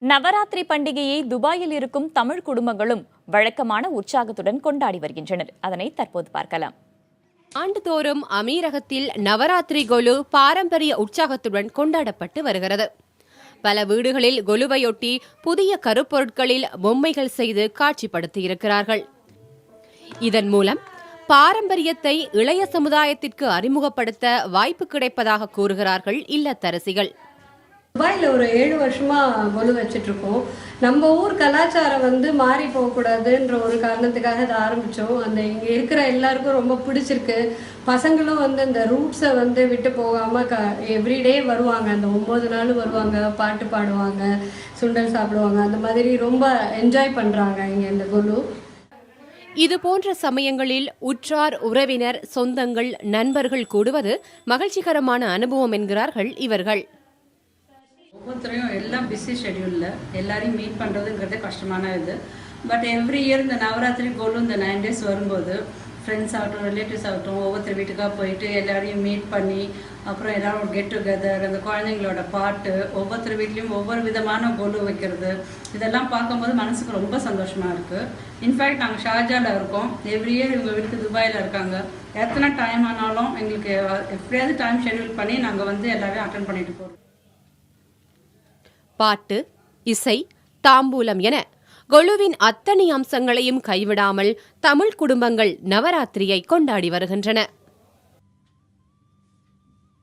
நவராத்திரி பண்டிகையை துபாயில் இருக்கும் தமிழ் குடும்பங்களும் வழக்கமான உற்சாகத்துடன் கொண்டாடி வருகின்றனர். அதனை தற்போது பார்க்கலாம். ஆண்டுதோறும் அமீரகத்தில் நவராத்திரி கொலு பாரம்பரிய உற்சாகத்துடன் கொண்டாடப்பட்டு வருகிறது. பல வீடுகளில் கொலுவையொட்டி புதிய கருப்பொருட்களில் பொம்மைகள் செய்து காட்சிப்படுத்தியிருக்கிறார்கள். இதன் மூலம் பாரம்பரியத்தை இளைய சமுதாயத்திற்கு அறிமுகப்படுத்த வாய்ப்பு கிடைப்பதாக கூறுகிறார்கள் இல்லத்தரசிகள். துபாயில் ஒரு 7 வருஷமா கொலு வச்சுட்டு இருக்கோம். நம்ம ஊர் கலாச்சாரம் மாறி போகக்கூடாதுன்ற ஒரு காரணத்துக்காக இதை ஆரம்பித்தோம். இங்கே இருக்கிற எல்லாருக்கும் ரொம்ப பிடிச்சிருக்கு. பசங்களும் இந்த ரூட்ஸை விட்டு போகாமல் எவ்ரிடே வருவாங்க. அந்த 9 நாள் வருவாங்க, பாட்டு பாடுவாங்க, சுண்டல் சாப்பிடுவாங்க. அந்த மாதிரி ரொம்ப என்ஜாய் பண்ணுறாங்க இங்கே இந்த கொலு. இது போன்ற சமயங்களில் உற்றார் உறவினர், சொந்தங்கள், நண்பர்கள் கூடுவது மகிழ்ச்சிகரமான அனுபவம் என்கிறார்கள் இவர்கள். ஒவ்வொருத்தரையும் எல்லாம் பிஸி ஷெடியூலில் எல்லாரையும் மீட் பண்ணுறதுங்கிறதே கஷ்டமான இது. பட் எவ்ரி இயர் இந்த நவராத்திரி கொலு இந்த 9 days வரும்போது ஃப்ரெண்ட்ஸ் ஆகட்டும், ரிலேட்டிவ்ஸ் ஆகட்டும், ஒவ்வொருத்தர் வீட்டுக்காக போயிட்டு எல்லாரையும் மீட் பண்ணி அப்புறம் எல்லோரும் கெட் டுகெதர், அந்த குழந்தைங்களோட பாட்டு, ஒவ்வொருத்தர் வீட்லேயும் ஒவ்வொரு விதமான கொலு வைக்கிறது, இதெல்லாம் பார்க்கும்போது மனசுக்கு ரொம்ப சந்தோஷமாக இருக்குது. இன்ஃபேக்ட் நாங்கள் ஷார்ஜாவில் இருக்கோம். எவ்ரி இயர் இவங்க வீட்டுக்கு துபாயில் இருக்காங்க. எத்தனை டைம் ஆனாலும் எங்களுக்கு எப்படியாவது டைம் ஷெடியூல் பண்ணி நாங்கள் எல்லாரையும் அட்டென்ட் பண்ணிட்டு போகிறோம். பாட்டு, இசை, தாம்பூலம் என கொலுவின் அத்தனை அம்சங்களையும் கைவிடாமல் தமிழ் குடும்பங்கள் நவராத்திரியை கொண்டாடி வருகின்றன.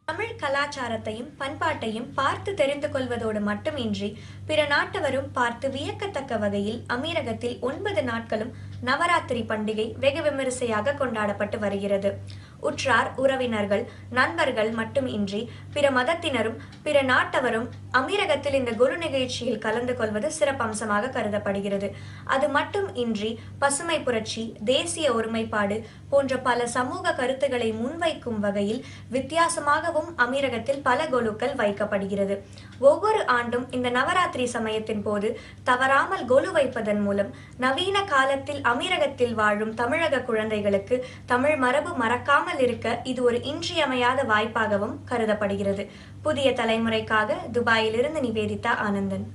தமிழ் கலாச்சாரத்தையும் பண்பாட்டையும் பார்த்து தெரிந்து கொள்வதோடு மட்டுமின்றி பிற நாட்டவரும் பார்த்து வியக்கத்தக்க வகையில் அமீரகத்தில் 9 நாட்களும் நவராத்திரி பண்டிகை வெகு விமரிசையாக கொண்டாடப்பட்டு வருகிறது. உற்றார் உறவினர்கள், நண்பர்கள் மட்டுமின்றி பிற மதத்தினரும் பிற நாட்டவரும் அமீரகத்தில் இந்த குரு நிகழ்ச்சியில் கலந்து கொள்வது சிறப்பம்சமாக கருதப்படுகிறது. அது மட்டும் இன்றி பசுமை புரட்சி, தேசிய ஒருமைப்பாடு போன்ற பல சமூக கருத்துக்களை முன்வைக்கும் வகையில் வித்தியாசமாகவும் அமீரகத்தில் பல கொலுக்கள் வைக்கப்படுகிறது. ஒவ்வொரு ஆண்டும் இந்த நவராத்திரி சமயத்தின் போது தவறாமல் கொலு வைப்பதன் மூலம் நவீன காலத்தில் அமீரகத்தில் வாழும் தமிழக குழந்தைகளுக்கு தமிழ் மரபு மறக்காமல் இருக்க இது ஒரு இன்றியமையாத வாய்ப்பாகவும் கருதப்படுகிறது. புதிய தலைமுறைக்காக துபாயிலிருந்து நிவேதிதா ஆனந்தன்.